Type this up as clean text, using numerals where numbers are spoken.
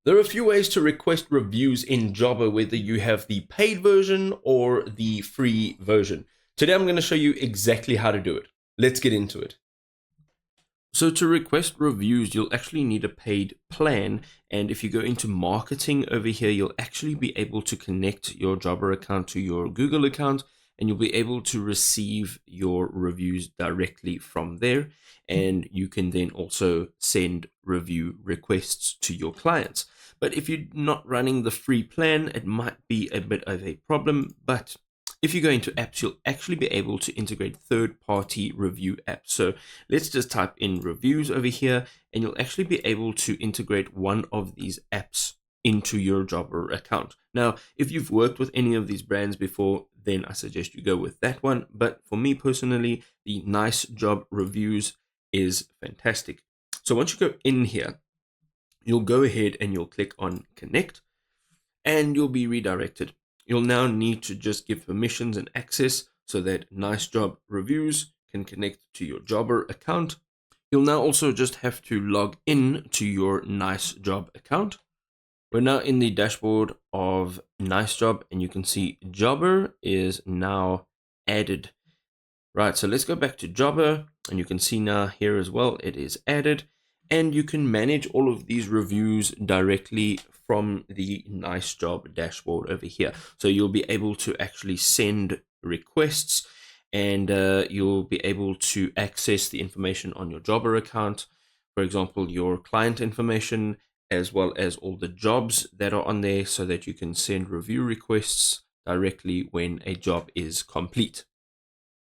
There are a few ways to request reviews in Jobber, whether you have the paid version or the free version. Today I'm going to show you exactly how to do it. Let's get into it. So to request reviews, you'll actually need a paid plan. And if you go into marketing over here, you'll actually be able to connect your Jobber account to your Google account, and you'll be able to receive your reviews directly from there. And you can then also send review requests to your clients. But if you're not running the free plan, it might be a bit of a problem. But if you go into apps, you'll actually be able to integrate third-party review apps. So let's just type in reviews over here, and you'll actually be able to integrate one of these apps into your Jobber account. Now, if you've worked with any of these brands before, then I suggest you go with that one. But for me personally, the Nice Job Reviews is fantastic. So once you go in here, you'll go ahead and you'll click on connect, and you'll be redirected. You'll now need to just give permissions and access so that Nice Job Reviews can connect to your Jobber account. You'll now also just have to log in to your Nice Job account. We're now in the dashboard of Nice Job, and you can see Jobber is now added. Right, so let's go back to Jobber, and you can see now here as well, it is added, and you can manage all of these reviews directly from the Nice Job dashboard over here. So you'll be able to actually send requests, and you'll be able to access the information on your Jobber account, for example, your client information, as well as all the jobs that are on there, so that you can send review requests directly when a job is complete.